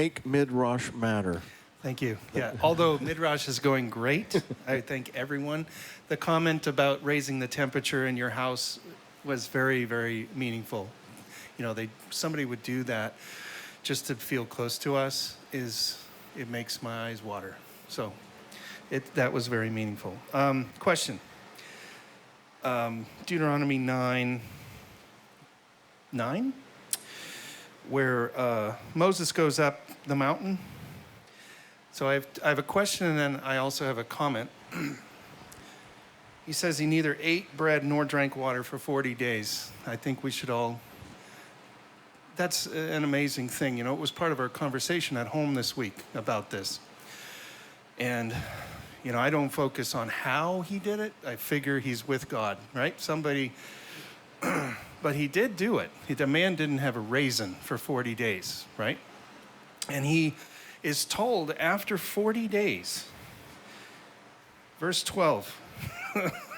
make Midrash matter. Thank you. Yeah, although Midrash is going great, I thank everyone. The comment about raising the temperature in your house was very, very meaningful. You know, somebody would do that just to feel close to us. It makes my eyes water. So that was very meaningful. Question. Deuteronomy 9, where Moses goes up the mountain. So I have a question, and then I also have a comment. He says he neither ate bread nor drank water for 40 days. I think we should all... That's an amazing thing. You know, it was part of our conversation at home this week about this. And, you know, I don't focus on how he did it. I figure he's with God, right? Somebody... But he did do it. The man didn't have a raisin for 40 days, right? And he is told after 40 days, verse 12,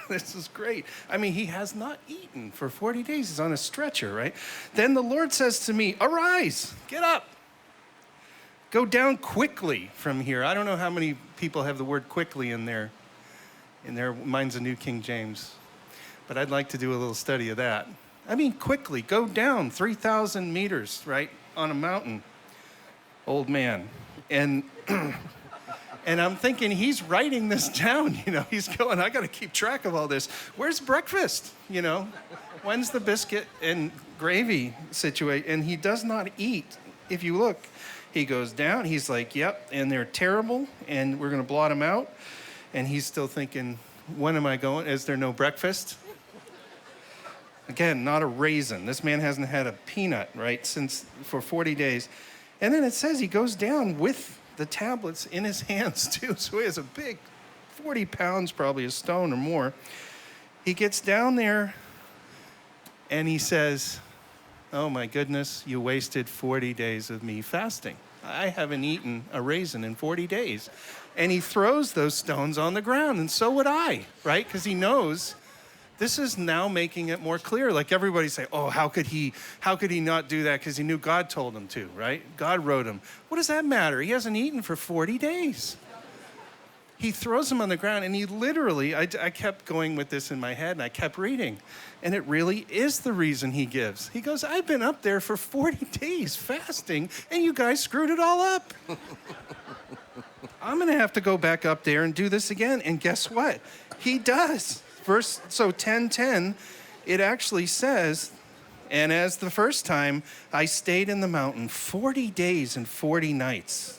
this is great. I mean, he has not eaten for 40 days. He's on a stretcher, right? Then the Lord says to me, arise, get up, go down quickly from here. I don't know how many people have the word quickly in there. Mine's a New King James. But I'd like to do a little study of that. I mean, quickly, go down 3,000 meters, right, on a mountain. Old man. And and I'm thinking he's writing this down, you know. He's going, I got to keep track of all this. Where's breakfast, you know? When's the biscuit and gravy situation? And he does not eat. If you look, he goes down. He's like, yep, and they're terrible, and we're going to blot them out. And he's still thinking, when am I going? Is there no breakfast? Again, not a raisin. This man hasn't had a peanut, right, for 40 days. And then it says he goes down with the tablets in his hands, too. So he has a big, 40 pounds, probably a stone or more. He gets down there, and he says, oh, my goodness, you wasted 40 days of me fasting. I haven't eaten a raisin in 40 days. And he throws those stones on the ground, and so would I, right? Because he knows... This is now making it more clear. Like everybody say, oh, how could he not do that? Because he knew God told him to, right? God wrote him. What does that matter? He hasn't eaten for 40 days. He throws him on the ground, and he literally, I kept going with this in my head, and I kept reading. And it really is the reason he gives. He goes, I've been up there for 40 days fasting, and you guys screwed it all up. I'm going to have to go back up there and do this again. And guess what? He does. So 10:10, it actually says, and as the first time, I stayed in the mountain 40 days and 40 nights.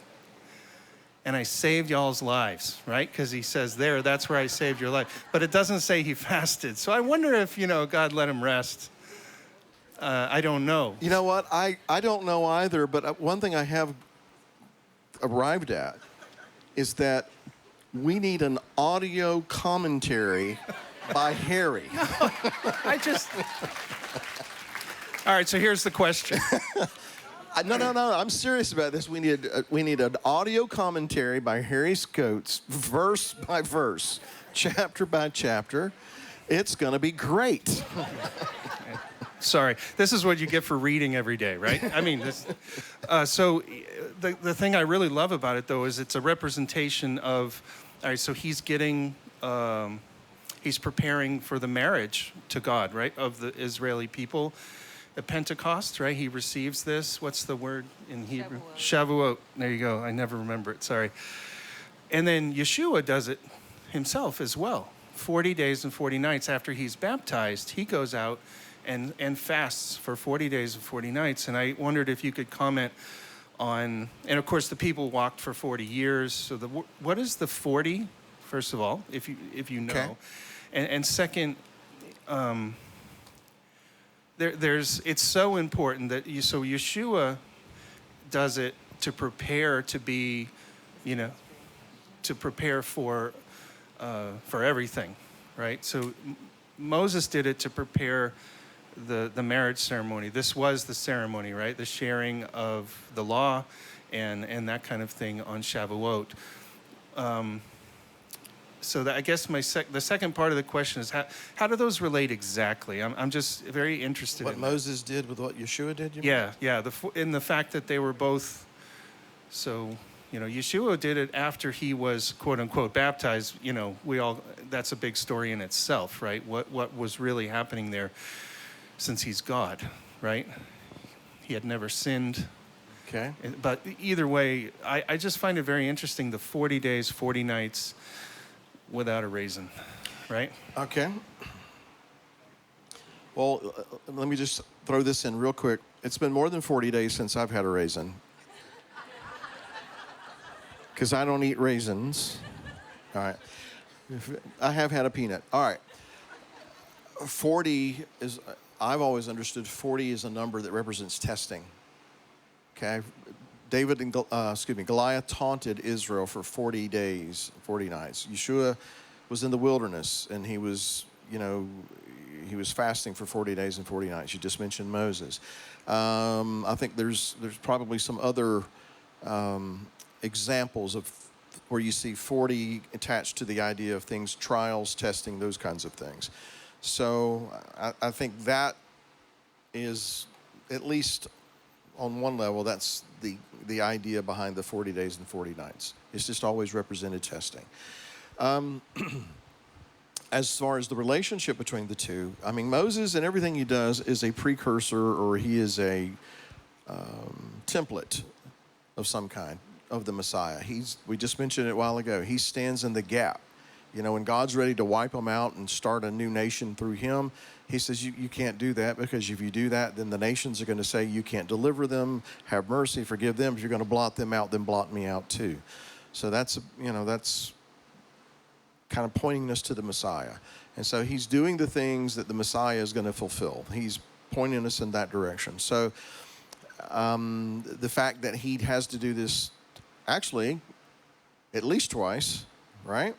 And I saved y'all's lives, right? Because he says there, that's where I saved your life. But it doesn't say he fasted. So I wonder if, you know, God let him rest. I don't know. You know what? I don't know either, but one thing I have arrived at is that we need an audio commentary by Harry. All right, so here's the question. No. I'm serious about this. We need an audio commentary by Harry Scotes, verse by verse, chapter by chapter. It's going to be great. Sorry, this is what you get for reading every day, right? I mean, so the thing I really love about it, though, is it's a representation of, all right, so he's getting... he's preparing for the marriage to God, right, of the Israeli people. At Pentecost, right, he receives this. What's the word in Hebrew? Shavuot. There you go. I never remember it. Sorry. And then Yeshua does it himself as well. 40 days and 40 nights after he's baptized, he goes out and fasts for 40 days and 40 nights. And I wondered if you could comment on, and of course the people walked for 40 years. So what is the 40, first of all, if you know? Okay. And second, it's so important that so Yeshua does it to prepare to be, you know, to prepare for everything, right? So Moses did it to prepare the marriage ceremony. This was the ceremony, right? The sharing of the law and that kind of thing on Shavuot. So I guess the second part of the question is how do those relate exactly? I'm just very interested in what Moses did with what Yeshua did. Yeah. In the fact that they were both So, Yeshua did it after he was, quote unquote, baptized. That's a big story in itself, right? What was really happening there, since he's God, right? He had never sinned. Okay. But either way, I just find it very interesting, the 40 days, 40 nights without a raisin, right? Okay. Well, let me just throw this in real quick. It's been more than 40 days since I've had a raisin. Because I don't eat raisins. All right. I have had a peanut. All right. 40 is, I've always understood 40 is a number that represents testing. Okay? Goliath taunted Israel for 40 days, 40 nights. Yeshua was in the wilderness, and he was fasting for 40 days and 40 nights. You just mentioned Moses. I think there's probably some other examples of where you see 40 attached to the idea of things, trials, testing, those kinds of things. So I think that is, at least on one level, that's the idea behind the 40 days and 40 nights. It's just always represented testing. As far as the relationship between the two, I mean, Moses and everything he does is a precursor, or he is a template of some kind of the Messiah. We just mentioned it a while ago. He stands in the gap. When God's ready to wipe them out and start a new nation through him, he says, you can't do that, because if you do that, then the nations are going to say you can't deliver them, have mercy, forgive them. If you're going to blot them out, then blot me out too. So that's kind of pointing us to the Messiah. And so he's doing the things that the Messiah is going to fulfill. He's pointing us in that direction. So the fact that he has to do this, actually, at least twice, right,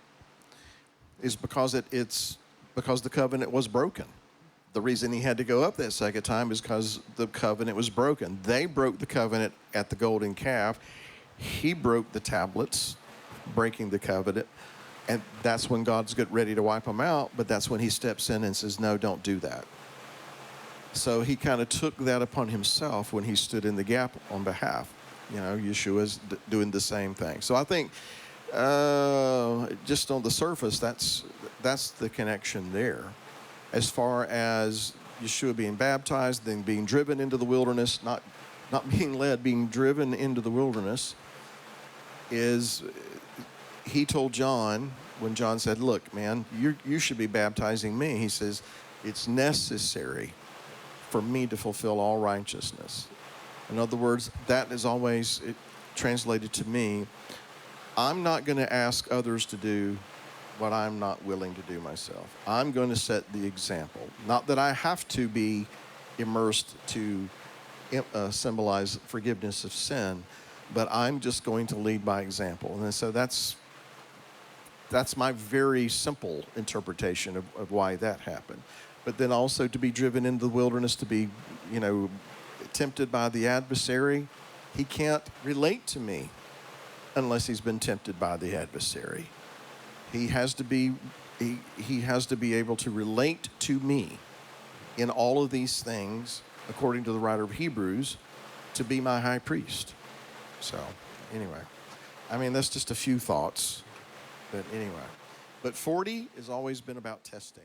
is because it's because the covenant was broken. The reason he had to go up that second time is because the covenant was broken. They broke the covenant at the golden calf. He broke the tablets, breaking the covenant. And that's when God's getting ready to wipe them out, but that's when he steps in and says, no, don't do that. So he kind of took that upon himself when he stood in the gap on behalf. Yeshua's doing the same thing. So I think just on the surface, that's the connection there. As far as Yeshua being baptized, then being driven into the wilderness, not being led, being driven into the wilderness, is he told John, when John said, look, man, you should be baptizing me. He says, it's necessary for me to fulfill all righteousness. In other words, that is always translated to me, I'm not going to ask others to do what I'm not willing to do myself. I'm going to set the example. Not that I have to be immersed to symbolize forgiveness of sin, but I'm just going to lead by example. And so that's my very simple interpretation of why that happened. But then also to be driven into the wilderness, to be, tempted by the adversary. He can't relate to me unless he's been tempted by the adversary. He has to be able to relate to me in all of these things, according to the writer of Hebrews, to be my high priest. So, anyway, that's just a few thoughts. But anyway, 40 has always been about testing.